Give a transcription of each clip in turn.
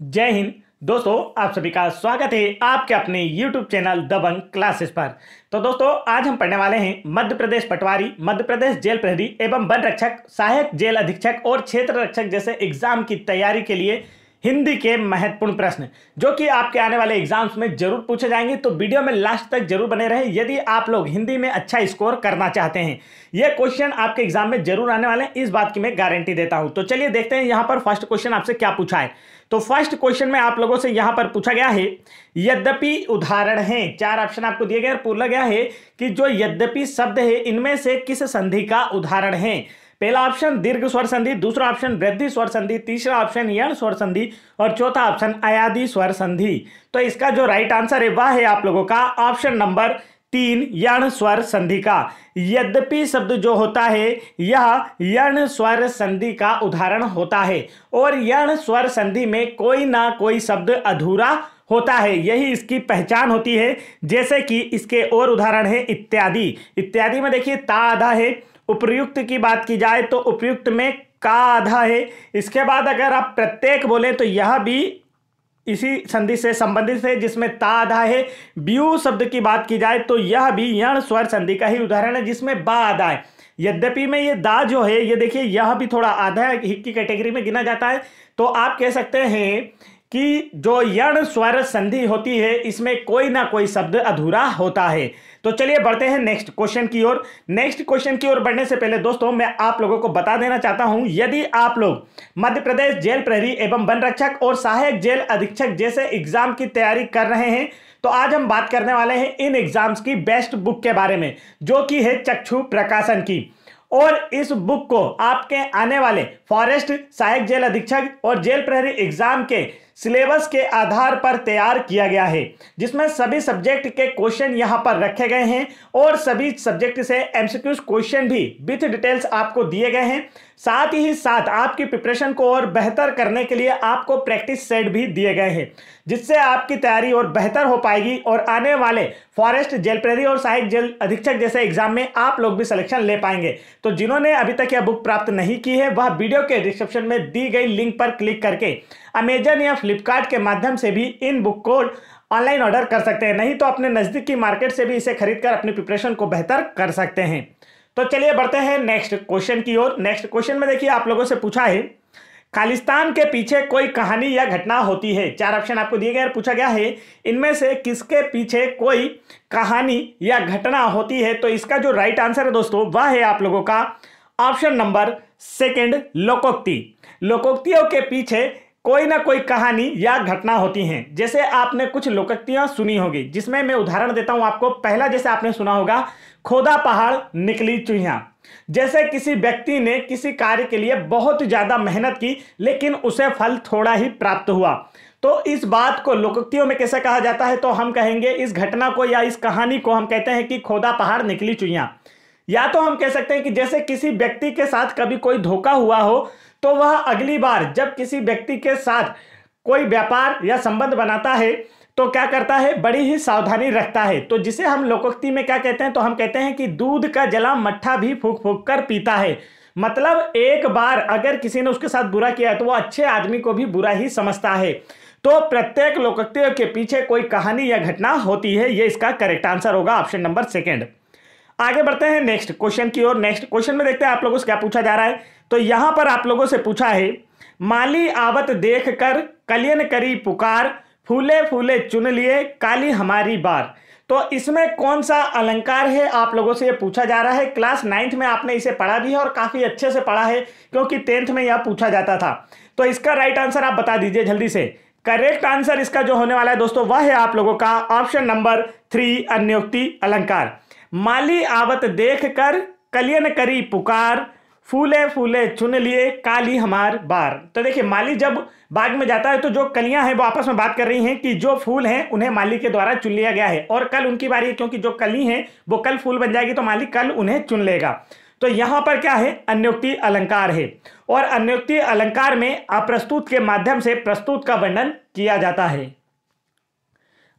जय हिंद दोस्तों, आप सभी का स्वागत है आपके अपने YouTube चैनल दबंग क्लासेस पर। तो दोस्तों, आज हम पढ़ने वाले हैं मध्य प्रदेश पटवारी, मध्य प्रदेश जेल प्रहरी एवं वन रक्षक, सहायक जेल अधीक्षक और क्षेत्र रक्षक जैसे एग्जाम की तैयारी के लिए हिंदी के महत्वपूर्ण प्रश्न जो कि आपके आने वाले एग्जाम्स में जरूर पूछे जाएंगे। तो वीडियो में लास्ट तक जरूर बने रहे यदि आप लोग हिंदी में अच्छा स्कोर करना चाहते हैं। ये क्वेश्चन आपके एग्जाम में जरूर आने वाले हैं, इस बात की मैं गारंटी देता हूं। तो चलिए देखते हैं यहाँ पर फर्स्ट क्वेश्चन आपसे क्या पूछा है। तो फर्स्ट क्वेश्चन में आप लोगों से यहां पर पूछा गया है यद्यपि उदाहरण है। चार ऑप्शन आपको दिए गए, पूछा गया है कि जो यद्यपि शब्द है इनमें से किस संधि का उदाहरण है। पहला ऑप्शन दीर्घ स्वर संधि, दूसरा ऑप्शन वृद्धि स्वर संधि, तीसरा ऑप्शन यण स्वर संधि और चौथा ऑप्शन अयादि स्वर संधि। तो इसका जो राइट आंसर है वह है आप लोगों का ऑप्शन नंबर 3 यण स्वर संधि का। यद्यपि शब्द जो होता है यह यण स्वर संधि का उदाहरण होता है और यण स्वर संधि में कोई ना कोई शब्द अधूरा होता है, यही इसकी पहचान होती है। जैसे कि इसके और उदाहरण है इत्यादि। इत्यादि में देखिए ता आधा है। उपयुक्त की बात की जाए तो उपयुक्त में का आधा है। इसके बाद अगर आप प्रत्येक बोले तो यह भी इसी संधि से संबंधित है जिसमें ता आधा है। ब्यू शब्द की बात की जाए तो यह भी यण स्वर संधि का ही उदाहरण है जिसमें बा आधा है। यद्यपि में ये दा जो है ये देखिए यह भी थोड़ा आधा हिक की कैटेगरी में गिना जाता है। तो आप कह सकते हैं कि जो यण स्वर संधि होती है इसमें कोई ना कोई शब्द अधूरा होता है। तो चलिए बढ़ते हैं नेक्स्ट क्वेश्चन की ओर। नेक्स्ट क्वेश्चन की ओर बढ़ने से पहले दोस्तों मैं आप लोगों को बता देना चाहता हूं, यदि आप लोग मध्य प्रदेश जेल प्रहरी एवं वन रक्षक और सहायक जेल अधीक्षक जैसे एग्जाम की तैयारी कर रहे हैं तो आज हम बात करने वाले हैं इन एग्जाम्स की बेस्ट बुक के बारे में जो कि है चक्षु प्रकाशन की। और इस बुक को आपके आने वाले फॉरेस्ट, सहायक जेल अधीक्षक और जेल प्रहरी एग्जाम के सिलेबस के आधार पर तैयार किया गया है, जिसमें सभी सब्जेक्ट के क्वेश्चन यहां पर रखे गए हैं और सभी सब्जेक्ट से एमसीक्यू क्वेश्चन भी विथ डिटेल्स आपको दिए गए हैं। साथ ही साथ आपकी प्रिपरेशन को और बेहतर करने के लिए आपको प्रैक्टिस सेट भी दिए गए हैं, जिससे आपकी तैयारी और बेहतर हो पाएगी और आने वाले फॉरेस्ट, जेल प्रहरी और सहायक जेल अधीक्षक जैसे एग्जाम में आप लोग भी सिलेक्शन ले पाएंगे। तो जिन्होंने अभी तक यह बुक प्राप्त नहीं की है वह वीडियो के डिस्क्रिप्शन में दी गई लिंक पर क्लिक करके अमेजन या फ्लिपकार्ट के माध्यम से भी इन बुक को ऑनलाइन ऑर्डर कर सकते हैं, नहीं तो अपने नजदीकी मार्केट से भी इसे खरीदकर अपनी प्रिपरेशन को बेहतर कर सकते हैं। तो चलिए बढ़ते हैं नेक्स्ट क्वेश्चन की ओर। नेक्स्ट क्वेश्चन में देखिए आप लोगों से पूछा है खालिस्तान के पीछे कोई कहानी या घटना होती है। चार ऑप्शन आपको दिए गए, पूछा गया है इनमें से किसके पीछे कोई कहानी या घटना होती है। तो इसका जो राइट आंसर है दोस्तों वह है आप लोगों का ऑप्शन नंबर 2 लोकोक्ति। लोकोक्तियों के पीछे कोई ना कोई कहानी या घटना होती हैं। जैसे आपने कुछ लोकोक्तियां सुनी होगी जिसमें मैं उदाहरण देता हूं आपको। पहला जैसे आपने सुना होगा खोदा पहाड़ निकली चुहिया। जैसे किसी व्यक्ति ने किसी कार्य के लिए बहुत ज्यादा मेहनत की लेकिन उसे फल थोड़ा ही प्राप्त हुआ। तो इस बात को लोकोक्तियों में कैसे कहा जाता है तो हम कहेंगे इस घटना को या इस कहानी को हम कहते हैं कि खोदा पहाड़ निकली चुहिया। या तो हम कह सकते हैं कि जैसे किसी व्यक्ति के साथ कभी कोई धोखा हुआ हो तो वह अगली बार जब किसी व्यक्ति के साथ कोई व्यापार या संबंध बनाता है तो क्या करता है, बड़ी ही सावधानी रखता है। तो जिसे हम लोकोक्ति में क्या कहते हैं तो हम कहते हैं कि दूध का जला मट्ठा भी फूंक फूंक कर पीता है। मतलब एक बार अगर किसी ने उसके साथ बुरा किया तो वो अच्छे आदमी को भी बुरा ही समझता है। तो प्रत्येक लोकोक्तियों के पीछे कोई कहानी या घटना होती है, ये इसका करेक्ट आंसर होगा ऑप्शन नंबर 2। आगे बढ़ते हैं नेक्स्ट क्वेश्चन की ओर। नेक्स्ट क्वेश्चन में देखते हैं आप लोगों से क्या पूछा जा रहा है। तो यहां पर आप लोगों से पूछा है माली आवत देख कर कलियन करी पुकार, फूले फूले चुन लिए काली हमारी बार। तो इसमें कौन सा अलंकार है आप लोगों से ये पूछा जा रहा है। क्लास 9th में आपने इसे पढ़ा भी है और काफी अच्छे से पढ़ा है क्योंकि 10th में यह पूछा जाता था। तो इसका राइट आंसर आप बता दीजिए जल्दी से। करेक्ट आंसर इसका जो होने वाला है दोस्तों वह है आप लोगों का ऑप्शन नंबर 3 अन्योक्ति अलंकार। माली आवत देख कर कलियन करी पुकार, फूले फूले चुन लिए काली हमार बार। तो देखिए माली जब बाग में जाता है तो जो कलियां हैं वो आपस में बात कर रही हैं कि जो फूल हैं उन्हें माली के द्वारा चुन लिया गया है और कल उनकी बारी है, क्योंकि जो कली हैं वो कल फूल बन जाएगी तो माली कल उन्हें चुन लेगा। तो यहां पर क्या है, अन्योक्ति अलंकार है और अन्योक्ति अलंकार में अप्रस्तुत के माध्यम से प्रस्तुत का वर्णन किया जाता है।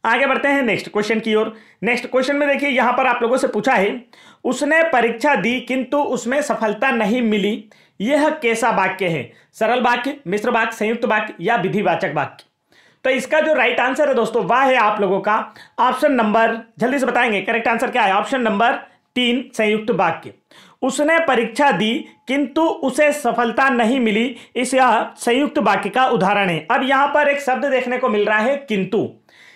आगे बढ़ते हैं नेक्स्ट क्वेश्चन की ओर। नेक्स्ट क्वेश्चन में देखिए यहां पर आप लोगों से पूछा है उसने परीक्षा दी किंतु उसमें सफलता नहीं मिली, यह कैसा वाक्य है। सरल वाक्य, मिश्र वाक्य, संयुक्त वाक्य या विधिवाचक वाक्य। तो इसका जो राइट आंसर है दोस्तों वह है आप लोगों का ऑप्शन नंबर, जल्दी से बताएंगे करेक्ट आंसर क्या है, ऑप्शन नंबर 3 संयुक्त वाक्य। उसने परीक्षा दी किंतु उसे सफलता नहीं मिली, इस यह संयुक्त वाक्य का उदाहरण है। अब यहां पर एक शब्द देखने को मिल रहा है किंतु।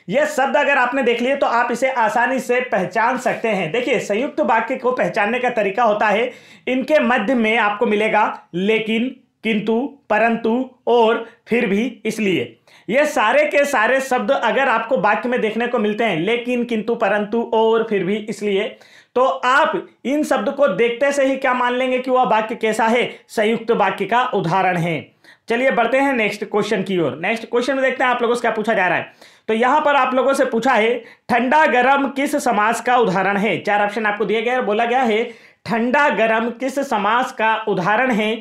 यह शब्द अगर आपने देख लिए तो आप इसे आसानी से पहचान सकते हैं। देखिए संयुक्त वाक्य को पहचानने का तरीका होता है, इनके मध्य में आपको मिलेगा लेकिन, किंतु, परंतु, और, फिर भी, इसलिए। ये सारे के सारे शब्द अगर आपको वाक्य में देखने को मिलते हैं, लेकिन, किंतु, परंतु, और, फिर भी, इसलिए, तो आप इन शब्द को देखते से ही क्या मान लेंगे कि वह वाक्य कैसा है, संयुक्त वाक्य का उदाहरण है। चलिए बढ़ते हैं नेक्स्ट क्वेश्चन की ओर। नेक्स्ट क्वेश्चन में देखते हैं आप लोगों से क्या पूछा जा रहा है। तो यहां पर आप लोगों से पूछा है ठंडा गरम किस समास का उदाहरण है। 4 ऑप्शन आपको दिए गए, बोला गया है ठंडा गरम किस समास का उदाहरण है।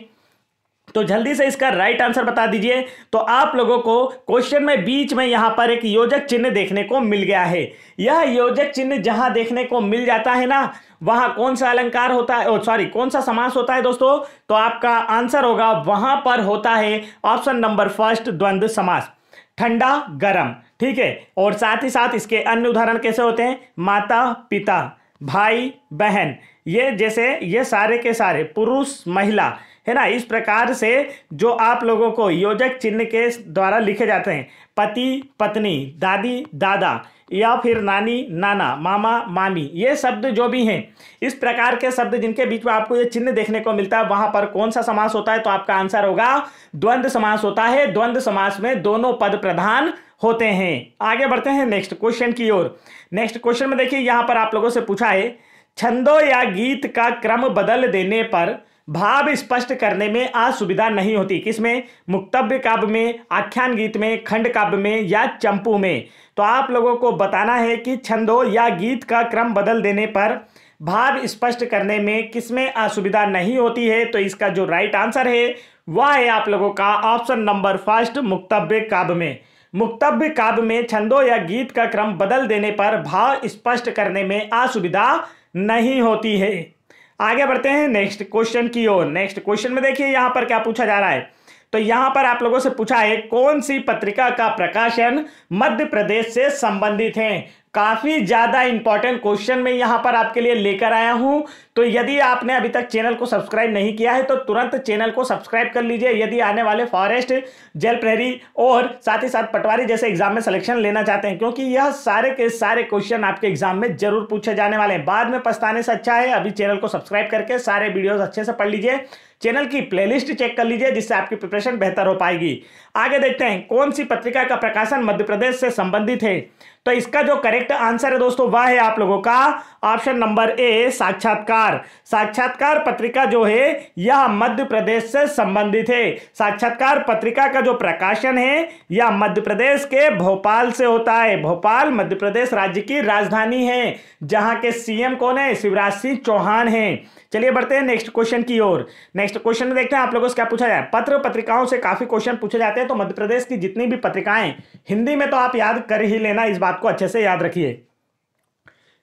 तो जल्दी से इसका राइट आंसर बता दीजिए। तो आप लोगों को क्वेश्चन में बीच में यहां पर एक योजक चिन्ह देखने को मिल गया है। यह योजक चिन्ह जहां देखने को मिल जाता है ना, वहां कौन सा अलंकार होता है, सॉरी कौन सा समास होता है दोस्तों, तो आपका आंसर होगा वहां पर होता है ऑप्शन नंबर फर्स्ट, द्वंद्व समास, ठंडा गरम। ठीक है, और साथ ही साथ इसके अन्य उदाहरण कैसे होते हैं, माता पिता, भाई बहन, ये जैसे ये सारे के सारे पुरुष महिला है ना, इस प्रकार से जो आप लोगों को योजक चिन्ह के द्वारा लिखे जाते हैं, पति पत्नी, दादी दादा, या फिर नानी नाना, मामा मामी, ये शब्द जो भी हैं, इस प्रकार के शब्द जिनके बीच में आपको ये चिन्ह देखने को मिलता है, वहां पर कौन सा समास होता है, तो आपका आंसर होगा द्वंद्व समास होता है। द्वंद्व समास में दोनों पद प्रधान होते हैं। आगे बढ़ते हैं नेक्स्ट क्वेश्चन की ओर। नेक्स्ट क्वेश्चन में देखिए यहां पर आप लोगों से पूछा है छंदों या गीत का क्रम बदल देने पर भाव स्पष्ट करने में असुविधा नहीं होती। किसमें, मुक्तव्य काव्य में, आख्यान गीत में, खंड काव्य में, या चंपू में। तो आप लोगों को बताना है कि छंदों या गीत का क्रम बदल देने पर भाव स्पष्ट करने में किसमें असुविधा नहीं होती है। तो इसका जो राइट आंसर है वह है आप लोगों का ऑप्शन नंबर फर्स्ट, मुक्तव्य काव्य में। मुक्तव्य काव्य में छंदों या गीत का क्रम बदल देने पर भाव स्पष्ट करने में असुविधा नहीं होती है। आगे बढ़ते हैं नेक्स्ट क्वेश्चन की ओर। नेक्स्ट क्वेश्चन में देखिए यहां पर क्या पूछा जा रहा है। तो यहां पर आप लोगों से पूछा है कौन सी पत्रिका का प्रकाशन मध्य प्रदेश से संबंधित है। काफी ज्यादा इंपॉर्टेंट क्वेश्चन में यहां पर आपके लिए लेकर आया हूं। तो यदि आपने अभी तक चैनल को सब्सक्राइब नहीं किया है तो तुरंत चैनल को सब्सक्राइब कर लीजिए। यदि आने वाले फॉरेस्ट, जेल प्रहरी और साथ ही साथ पटवारी जैसे एग्जाम में सिलेक्शन लेना चाहते हैं, क्योंकि यह सारे के सारे क्वेश्चन आपके एग्जाम में जरूर पूछे जाने वाले हैं। बाद में पछताने से अच्छा है अभी चैनल को सब्सक्राइब करके सारे वीडियोस अच्छे से पढ़ लीजिए, चैनल की प्लेलिस्ट चेक कर लीजिए, जिससे आपकी प्रिपरेशन बेहतर हो पाएगी। आगे देखते हैं कौन सी पत्रिका का प्रकाशन मध्य प्रदेश से संबंधित है। तो इसका जो करेक्ट आंसर है दोस्तों वह है आप लोगों का ऑप्शन नंबर ए, साक्षात्कार। साक्षात्कार पत्रिका जो है यह मध्य प्रदेश से संबंधित है। साक्षात्कार पत्रिका का जो प्रकाशन है यह मध्य प्रदेश के भोपाल से होता है। भोपाल मध्य प्रदेश राज्य की राजधानी है, जहां के सीएम कौन है, शिवराज सिंह चौहान हैं। चलिए बढ़ते हैं नेक्स्ट क्वेश्चन की ओर। नेक्स्ट क्वेश्चन में देखते हैं आप लोगों से क्या पूछा जाए। पत्र पत्रिकाओं से काफी क्वेश्चन पूछे जाते हैं, तो मध्य प्रदेश की जितनी भी पत्रिकाएं हिंदी में तो आप याद कर ही लेना, इस बात को अच्छे से याद रखिए।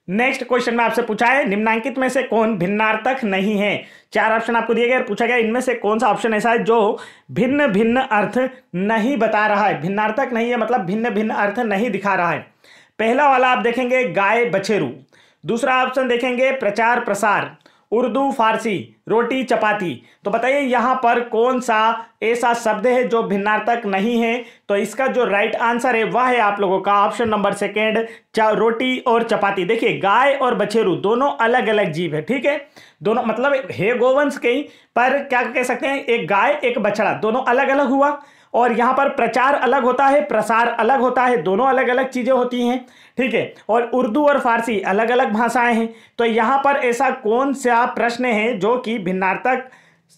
नेक्स्ट क्वेश्चन में आपसे पूछा है निम्नांकित में से कौन भिन्नार्थक नहीं है। 4 ऑप्शन आपको दिए गए, पूछा गया इनमें से कौन सा ऑप्शन ऐसा है जो भिन्न भिन्न अर्थ नहीं बता रहा है। भिन्नार्थक नहीं है मतलब भिन्न भिन्न अर्थ नहीं दिखा रहा है। पहला वाला आप देखेंगे गाय बछेरू, दूसरा ऑप्शन देखेंगे प्रचार प्रसार, उर्दू फारसी, रोटी चपाती। तो बताइए यहां पर कौन सा ऐसा शब्द है जो भिन्नार्थक नहीं है। तो इसका जो राइट आंसर है वह है आप लोगों का ऑप्शन नंबर सेकेंड, रोटी और चपाती। देखिए गाय और बछेरू दोनों अलग अलग जीव है, ठीक है, दोनों मतलब है गोवंश के, पर क्या कह सकते हैं एक गाय एक बछड़ा दोनों अलग अलग हुआ। और यहां पर प्रचार अलग होता है, प्रसार अलग होता है, दोनों अलग अलग चीजें होती हैं, ठीक है। और उर्दू और फारसी अलग अलग भाषाएं हैं। तो यहां पर ऐसा कौन सा प्रश्न है जो कि भिन्नार्थक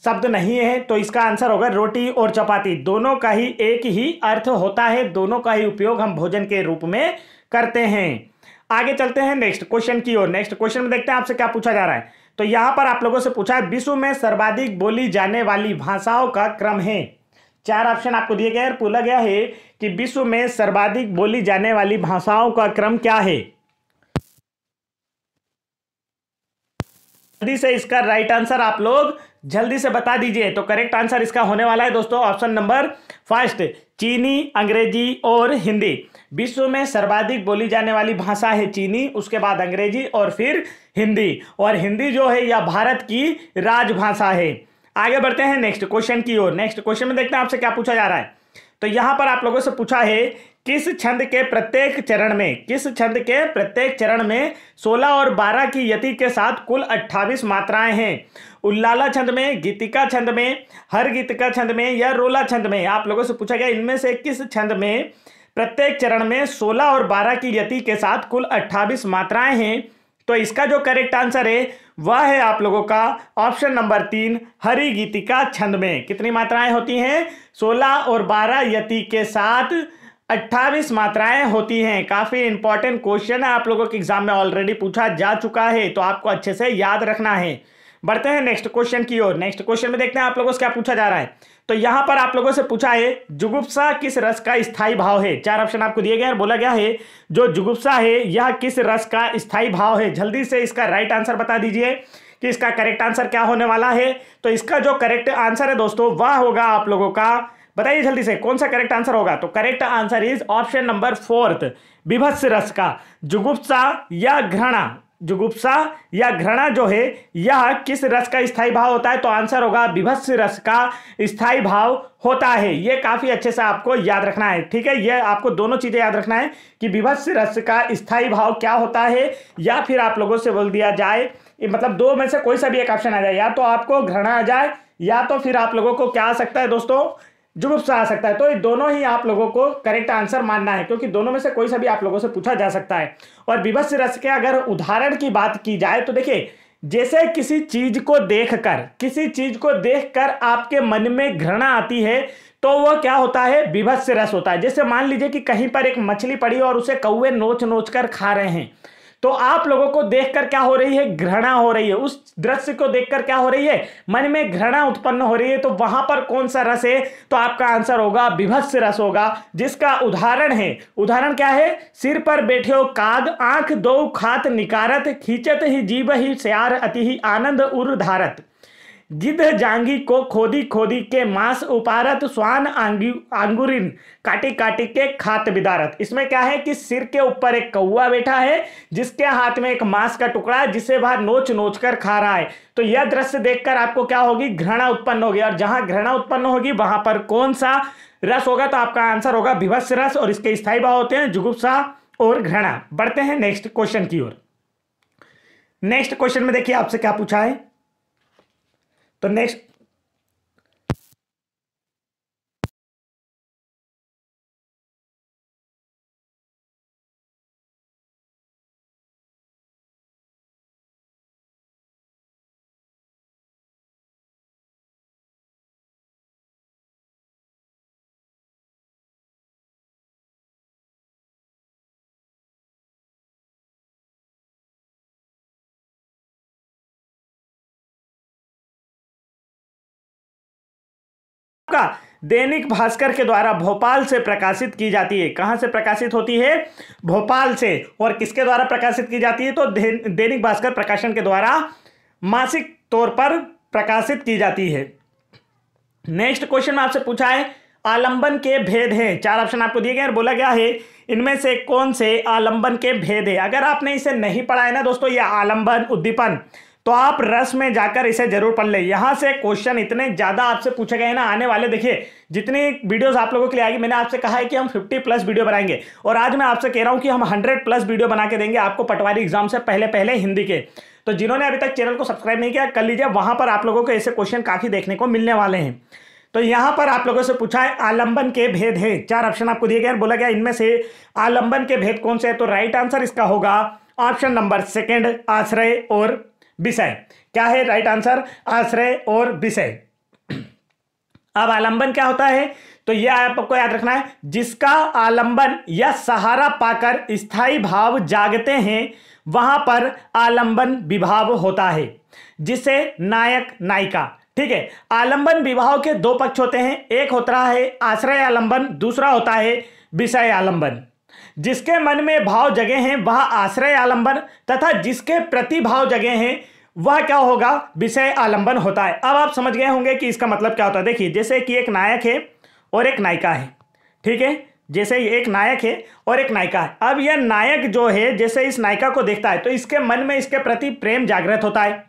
शब्द नहीं है। तो इसका आंसर होगा रोटी और चपाती। दोनों का ही एक ही अर्थ होता है, दोनों का ही उपयोग हम भोजन के रूप में करते हैं। आगे चलते हैं नेक्स्ट क्वेश्चन की ओर। नेक्स्ट क्वेश्चन में देखते हैं आपसे क्या पूछा जा रहा है। तो यहां पर आप लोगों से पूछा है विश्व में सर्वाधिक बोली जाने वाली भाषाओं का क्रम है। 4 ऑप्शन आपको दिए गए और बोला गया है कि विश्व में सर्वाधिक बोली जाने वाली भाषाओं का क्रम क्या है। जल्दी से इसका राइट आंसर आप लोग जल्दी से बता दीजिए। तो करेक्ट आंसर इसका होने वाला है दोस्तों ऑप्शन नंबर फर्स्ट, चीनी, अंग्रेजी और हिंदी। विश्व में सर्वाधिक बोली जाने वाली भाषा है चीनी, उसके बाद अंग्रेजी और फिर हिंदी। और हिंदी जो है यह भारत की राजभाषा है। आगे बढ़ते हैं नेक्स्ट क्वेश्चन की ओर। नेक्स्ट क्वेश्चन में देखते हैं आपसे क्या पूछा जा रहा है। तो यहां पर आप लोगों से पूछा है किस छंद के प्रत्येक चरण में 16 और 12 की यति के साथ कुल 28 मात्राएं हैं। उल्लाला छंद में, गीतिका छंद में, हर गीतिका छंद में या रोला छंद में। आप लोगों से पूछा गया इनमें से किस छंद में प्रत्येक चरण में 16 और 12 की यति के साथ कुल 28 मात्राएं हैं। तो इसका जो करेक्ट आंसर है वह है आप लोगों का ऑप्शन नंबर 3, हरि गीतिका छंद में। कितनी मात्राएं होती हैं? 16 और 12 यति के साथ 28 मात्राएं होती हैं। काफी इंपॉर्टेंट क्वेश्चन है, आप लोगों के एग्जाम में ऑलरेडी पूछा जा चुका है, तो आपको अच्छे से याद रखना है। बढ़ते हैं नेक्स्ट क्वेश्चन की ओर। नेक्स्ट क्वेश्चन में देखते हैं आप लोगों से क्या पूछा जा रहा है। तो यहां पर आप लोगों से पूछा है जुगुप्सा किस रस का स्थायी भाव है। 4 ऑप्शन आपको दिए गए हैं, बोला गया है जो जुगुप्सा है यह किस रस का स्थायी भाव है। जल्दी से इसका राइट आंसर बता दीजिए कि इसका करेक्ट आंसर क्या होने वाला है। तो इसका जो करेक्ट आंसर है दोस्तों वह होगा आप लोगों का, बताइए जल्दी से कौन सा करेक्ट आंसर होगा। तो correct answer is option number 4, विभत्स रस का। जुगुप्सा या घृणा, जुगुप्सा या घृणा जो है यह किस रस का स्थायी भाव होता है। तो आंसर होगा विभत्स रस का स्थायी भाव होता है। ये काफी अच्छे से आपको याद रखना है, ठीक है। ये आपको दोनों चीजें याद रखना है कि विभत्स रस का स्थायी भाव क्या होता है, या फिर आप लोगों से बोल दिया जाए मतलब दो में से कोई सा भी एक ऑप्शन आ जाए, या तो आपको घृणा आ जाए या तो फिर आप लोगों को क्या आ सकता है दोस्तों, जुगुप्सा आ सकता है। तो ये दोनों ही आप लोगों को करेक्ट आंसर मानना है, क्योंकि दोनों में से कोई सा भी आप लोगों से पूछा जा सकता है। और विभत्स रस के अगर उदाहरण की बात की जाए तो देखिए, जैसे किसी चीज को देखकर आपके मन में घृणा आती है तो वह क्या होता है, विभत्स रस होता है। जैसे मान लीजिए कि कहीं पर एक मछली पड़ी और उसे कौवे नोच नोच कर खा रहे हैं, तो आप लोगों को देखकर क्या हो रही है, घृणा हो रही है। उस दृश्य को देखकर क्या हो रही है, मन में घृणा उत्पन्न हो रही है। तो वहां पर कौन सा रस है, तो आपका आंसर होगा विभत्स रस होगा, जिसका उदाहरण है, उदाहरण क्या है, सिर पर बैठे हो काग, आंख दो खात निकारत, खींचत ही जीव ही स्यार अति ही आनंद उर धारत, गिद्ध जांगी को खोदी खोदी के मांस उपारत, स्वान आंगुरिन काटी काटी के खात बिदारत। इसमें क्या है कि सिर के ऊपर एक कौवा बैठा है जिसके हाथ में एक मांस का टुकड़ा है जिसे वह नोच नोच कर खा रहा है। तो यह दृश्य देखकर आपको क्या होगी, घृणा उत्पन्न होगी। और जहां घृणा उत्पन्न होगी वहां पर कौन सा रस होगा, तो आपका आंसर होगा विभत्स रस, और इसके स्थायी भाव होते हैं जुगुप्सा और घृणा। बढ़ते हैं नेक्स्ट क्वेश्चन की ओर। नेक्स्ट क्वेश्चन में देखिए आपसे क्या पूछा है। तो नेक्स्ट का दैनिक भास्कर के द्वारा भोपाल से प्रकाशित की जाती है। कहां से प्रकाशित होती है, भोपाल से। और किसके द्वारा प्रकाशित की जाती है, तो दैनिक भास्कर प्रकाशन के द्वारा मासिक तौर पर प्रकाशित की जाती है। नेक्स्ट क्वेश्चन में आपसे पूछा है आलंबन के भेद हैं। 4 ऑप्शन आपको दिए गए और बोला गया है इनमें से कौन से आलंबन के भेद है। अगर आपने इसे नहीं पढ़ा है ना दोस्तों, ये आलंबन उद्दीपन, तो आप रस में जाकर इसे जरूर पढ़ ले। यहां से क्वेश्चन इतने ज्यादा आपसे पूछे गए हैं ना आने वाले, देखिए जितनी वीडियोस आप लोगों के लिए आएगी, मैंने आपसे कहा है कि हम 50+ वीडियो बनाएंगे, और आज मैं आपसे कह रहा हूं कि हम 100+ वीडियो बना के देंगे आपको पटवारी एग्जाम से पहले हिंदी के। तो जिन्होंने अभी तक चैनल को सब्सक्राइब नहीं किया कर लीजिए, वहां पर आप लोगों को ऐसे क्वेश्चन काफी देखने को मिलने वाले हैं। तो यहां पर आप लोगों से पूछा है आलंबन के भेद हैं। 4 ऑप्शन आपको दिए गए, बोला गया इनमें से आलंबन के भेद कौन से है। तो राइट आंसर इसका होगा ऑप्शन नंबर 2, आश्रय और विषय। क्या है राइट आंसर, आश्रय और विषय। अब आलंबन क्या होता है, तो यह आपको याद रखना है, जिसका आलंबन या सहारा पाकर स्थायी भाव जागते हैं वहां पर आलंबन विभाव होता है, जिसे नायक नायिका, ठीक है। आलंबन विवाह के 2 पक्ष होते हैं, एक होता है आश्रय आलंबन, दूसरा होता है विषय आलंबन। जिसके मन में भाव जगे हैं वह आश्रय आलंबन, तथा जिसके प्रति भाव जगे हैं वह क्या होगा, विषय आलंबन होता है। अब आप समझ गए होंगे कि इसका मतलब क्या होता है। देखिए जैसे कि एक नायक है और एक नायिका है, ठीक है, जैसे एक नायक है और एक नायिका है। अब यह नायक जो है जैसे इस नायिका को देखता है तो इसके मन में इसके प्रति प्रेम जागृत होता है।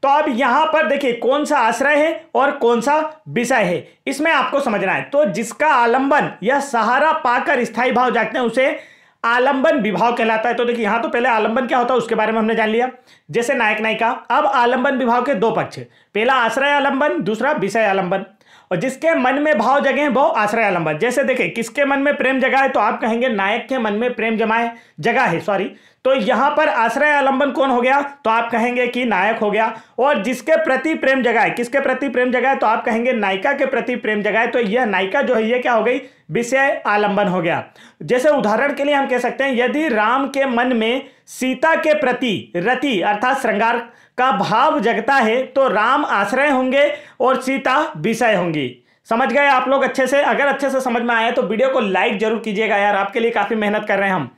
तो अब यहां पर देखिए कौन सा आश्रय है और कौन सा विषय है, इसमें आपको समझना है। तो जिसका आलंबन या सहारा पाकर स्थायी भाव जागते हैं उसे आलंबन विभाव कहलाता है। तो देखिए यहां तो पहले आलंबन क्या होता है उसके बारे में हमने जान लिया, जैसे नायक नायिका। अब आलंबन विभाव के दो पक्ष, पहला आश्रय आलंबन, दूसरा विषय आलंबन। और जिसके मन में भाव जगे हैं वो आश्रय आलंबन। जैसे देखिए किसके मन में प्रेम जगा है, तो आप कहेंगे नायक के मन में प्रेम जगा है, सॉरी। तो यहां पर आश्रय आलंबन कौन हो गया, तो आप कहेंगे कि नायक हो गया। और जिसके प्रति प्रेम जगा है, किसके प्रति प्रेम जगा है, तो आप कहेंगे नायिका के प्रति प्रेम जगा है। तो यह नायिका जो है ये क्या हो गई, विषय आलंबन हो गया। जैसे उदाहरण के लिए हम कह सकते हैं यदि राम के मन में सीता के प्रति रति अर्थात श्रृंगार का भाव जगता है तो राम आश्रय होंगे और सीता विषय होंगी। समझ गए आप लोग अच्छे से? अगर अच्छे से समझ में आया तो वीडियो को लाइक जरूर कीजिएगा यार, आपके लिए काफी मेहनत कर रहे हैं हम।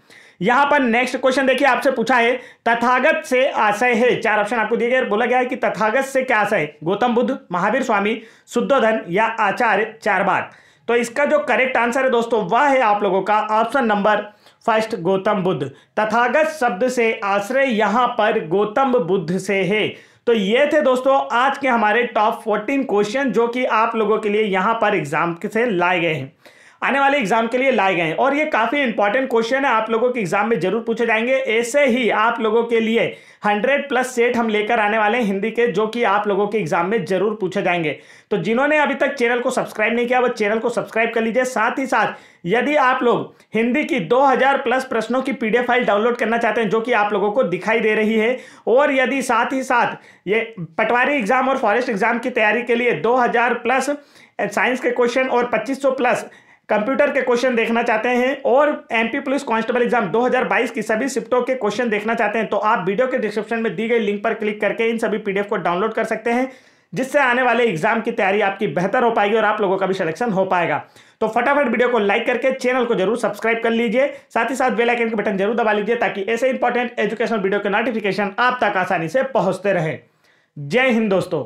यहां पर नेक्स्ट क्वेश्चन देखिए, आपसे पूछा है तथागत से आशय है। चार ऑप्शन आपको दिए गए, बोला गया है कि तथागत से क्या आशय, गौतम बुद्ध, महावीर स्वामी, शुद्धोधन या आचार्य चारवाक। तो इसका जो करेक्ट आंसर है दोस्तों वह है आप लोगों का option number first, Gautam Buddha. तथागत शब्द से आश्रय यहां पर गौतम बुद्ध से है। तो ये थे दोस्तों आज के हमारे टॉप 14 क्वेश्चन जो कि आप लोगों के लिए यहां पर एग्जाम से लाए गए हैं, आने वाले एग्जाम के लिए लाए गए हैं। और ये काफी इंपॉर्टेंट क्वेश्चन है, आप लोगों के एग्जाम में जरूर पूछे जाएंगे। ऐसे ही आप लोगों के लिए 100+ सेट हम लेकर आने वाले हैं हिंदी के, जो कि आप लोगों के एग्जाम में जरूर पूछे जाएंगे। तो जिन्होंने अभी तक चैनल को सब्सक्राइब नहीं किया वो चैनल को सब्सक्राइब कर लीजिए। साथ ही साथ यदि आप लोग हिंदी की 2000+ प्रश्नों की PDF फाइल डाउनलोड करना चाहते हैं जो कि आप लोगों को दिखाई दे रही है, और यदि साथ ही साथ ये पटवारी एग्जाम और फॉरेस्ट एग्जाम की तैयारी के लिए 2000+ साइंस के क्वेश्चन और 2500+ कंप्यूटर के क्वेश्चन देखना चाहते हैं, और MP पुलिस कांस्टेबल एग्जाम 2022 की सभी शिफ्टों के क्वेश्चन देखना चाहते हैं, तो आप वीडियो के डिस्क्रिप्शन में दी गई लिंक पर क्लिक करके इन सभी PDF को डाउनलोड कर सकते हैं, जिससे आने वाले एग्जाम की तैयारी आपकी बेहतर हो पाएगी और आप लोगों का भी सिलेक्शन हो पाएगा। तो फटाफट वीडियो को लाइक करके चैनल को जरूर सब्सक्राइब कर लीजिए। साथ ही साथ बेल आइकन के बटन जरूर दबा लीजिए ताकि ऐसे इंपॉर्टेंट एजुकेशनल वीडियो के नोटिफिकेशन आप तक आसानी से पहुंचते रहे। जय हिंद दोस्तों।